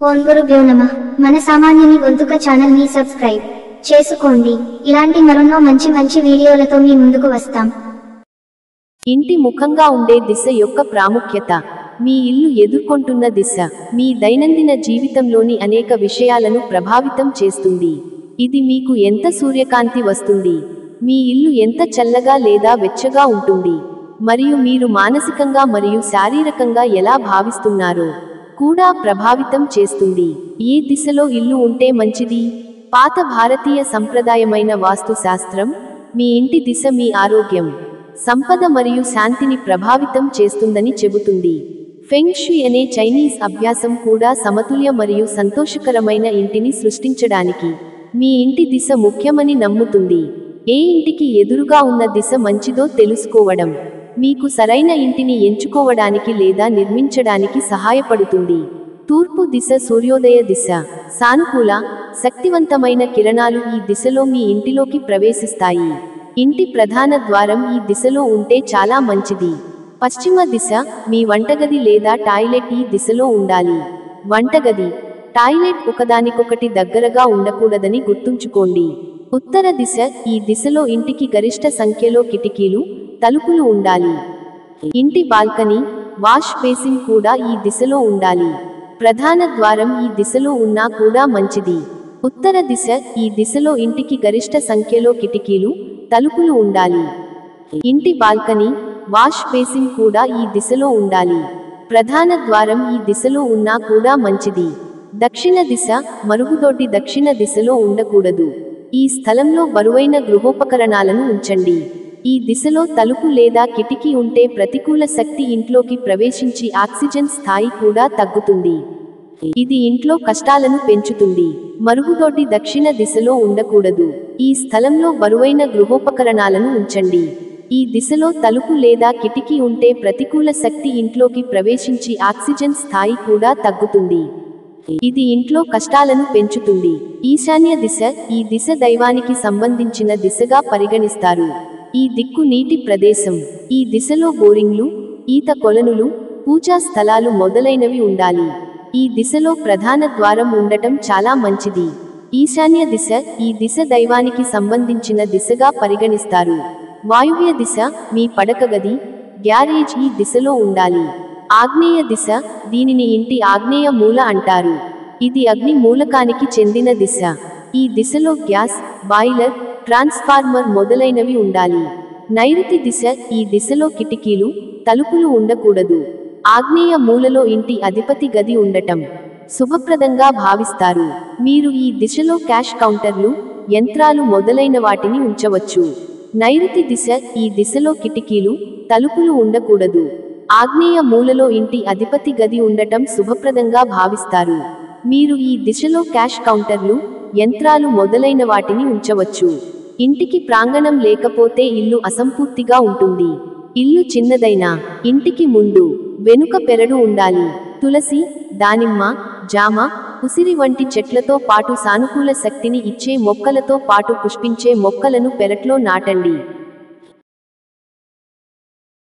ఓం గురుభ్యో నమః. మన సామాన్యుని గొంతుక ఛానల్ ని సబ్స్క్రైబ్ చేసుకోండి. ఇలాంటి మరెన్నో మంచి వీడియోలతో మీ ముందుకు వస్తాం. ఇంటి ముఖంగా ఉండే దిశ యొక్క ప్రాముఖ్యత. మీ ఇల్లు ఎదుర్కొంటున్న దిశ మీ దైనందిన జీవితంలోని అనేక విషయాలను ప్రభావితం చేస్తుంది. ఇది మీకు ఎంత సూర్యకాంతి వస్తుంది, మీ ఇల్లు ఎంత చల్లగా లేదా వెచ్చగా ఉంటుంది, మరియు మీరు మానసికంగా మరియు శారీరకంగా ఎలా భావిస్తున్నారో కూడా ప్రభావితం చేస్తుంది. ఏ దిశలో ఇల్లు ఉంటే మంచిది? పాత భారతీయ సంప్రదాయమైన వాస్తు శాస్త్రం మీ ఇంటి దిశ మీ ఆరోగ్యం, సంపద మరియు శాంతిని ప్రభావితం చేస్తుందని చెబుతుంది. ఫెంగ్ షుయ్ అనే చైనీస్ అభ్యాసం కూడా సమతుల్య మరియు సంతోషకరమైన ఇంటిని సృష్టించడానికి మీ ఇంటి దిశ ముఖ్యమని నమ్ముతుంది. ఏ ఇంటికి ఎదురుగా ఉన్న దిశ మంచిదో తెలుసుకోవడం మీకు సరైన ఇంటిని ఎంచుకోవడానికి లేదా నిర్మించడానికి సహాయపడుతుంది. తూర్పు దిశ సూర్యోదయ దిశ. సానుకూల, శక్తివంతమైన కిరణాలు ఈ దిశలో మీ ఇంటిలోకి ప్రవేశిస్తాయి. ఇంటి ప్రధాన ద్వారం ఈ దిశలో ఉంటే చాలా మంచిది. పశ్చిమ దిశ మీ వంటగది లేదా టాయిలెట్ ఈ దిశలో ఉండాలి. వంటగది, టాయిలెట్ ఒకదానికొకటి దగ్గరగా ఉండకూడదని గుర్తుంచుకోండి. ఉత్తర దిశ ఈ దిశలో ఇంటికి గరిష్ట సంఖ్యలో కిటికీలు, తలుపులు ఉండాలి. ఇంటి బాల్కనీ, వాష్ బేసిన్ కూడా ఈ దిశలో ఉండాలి. ప్రధాన ద్వారం ఈ దిశలో ఉన్నా కూడా మంచిది. ఉత్తర దిశ ఈ దిశలో ఇంటికి గరిష్ట సంఖ్యలో కిటికీలు, తలుపులు ఉండాలి. ఇంటి బాల్కనీ, వాష్ బేసిన్ కూడా ఈ దిశలో ఉండాలి. ప్రధాన ద్వారం ఈ దిశలో ఉన్నా కూడా మంచిది. దక్షిణ దిశ మరుగుదొడ్డి దక్షిణ దిశలో ఉండకూడదు. ఈ స్థలంలో బరువైన గృహోపకరణాలను ఉంచండి. ఈ దిశలో తలుపు లేదా కిటికీ ఉంటే ప్రతికూల శక్తి ఇంట్లోకి ప్రవేశించి ఆక్సిజన్ స్థాయి కూడా తగ్గుతుంది. ఇది ఇంట్లో కష్టాలను పెంచుతుంది. మరుగుదొడ్డి దక్షిణ దిశలో ఉండకూడదు. ఈ స్థలంలో బరువైన గృహోపకరణాలను ఉంచండి. ఈ దిశలో తలుపు లేదా కిటికీ ఉంటే ప్రతికూల శక్తి ఇంట్లోకి ప్రవేశించి ఆక్సిజన్ స్థాయి కూడా తగ్గుతుంది. ఇది ఇంట్లో కష్టాలను పెంచుతుంది. ఈశాన్య దిశ ఈ దిశ దైవానికి సంబంధించిన దిశగా పరిగణిస్తారు. ఈ దిక్కు నీటి ప్రదేశం. ఈ దిశలో బోరింగ్లు, ఈత కొలనులు, పూజా స్థలాలు మొదలైనవి ఉండాలి. ఈ దిశలో ప్రధాన ద్వారం ఉండటం చాలా మంచిది. ఈశాన్య దిశ ఈ దిశ దైవానికి సంబంధించిన దిశగా పరిగణిస్తారు. వాయువ్య దిశ మీ పడక గది, గ్యారేజ్ ఈ దిశలో ఉండాలి. ఆగ్నేయ దిశ దీనిని ఇంటి ఆగ్నేయ మూల అంటారు. ఇది అగ్ని మూలకానికి చెందిన దిశ. ఈ దిశలో గ్యాస్, బాయిలర్, ట్రాన్స్ఫార్మర్ మొదలైనవి ఉండాలి. నైరుతి దిశ ఈ దిశలో కిటికీలు, తలుపులు ఉండకూడదు. ఆగ్నేయ మూలలో ఇంటి అధిపతి గది ఉండటం శుభప్రదంగా భావిస్తారు. మీరు ఈ దిశలో క్యాష్ కౌంటర్లు, యంత్రాలు మొదలైన వాటిని ఉంచవచ్చు. నైరుతి దిశ ఈ దిశలో కిటికీలు, తలుపులు ఉండకూడదు. ఆగ్నేయ మూలలో ఇంటి అధిపతి గది ఉండటం శుభప్రదంగా భావిస్తారు. మీరు ఈ దిశలో క్యాష్ కౌంటర్లు, యంత్రాలు మొదలైన వాటిని ఉంచవచ్చు. ఇంటికి ప్రాంగణం లేకపోతే ఇల్లు అసంపూర్తిగా ఉంటుంది. ఇల్లు చిన్నదైనా ఇంటికి ముందు, వెనుక పెరడు ఉండాలి. తులసి, దానిమ్మ, జామ, ఉసిరి వంటి చెట్లతో పాటు సానుకూల శక్తిని ఇచ్చే మొక్కలతో పాటు పుష్పించే మొక్కలను పెరట్లో నాటండి.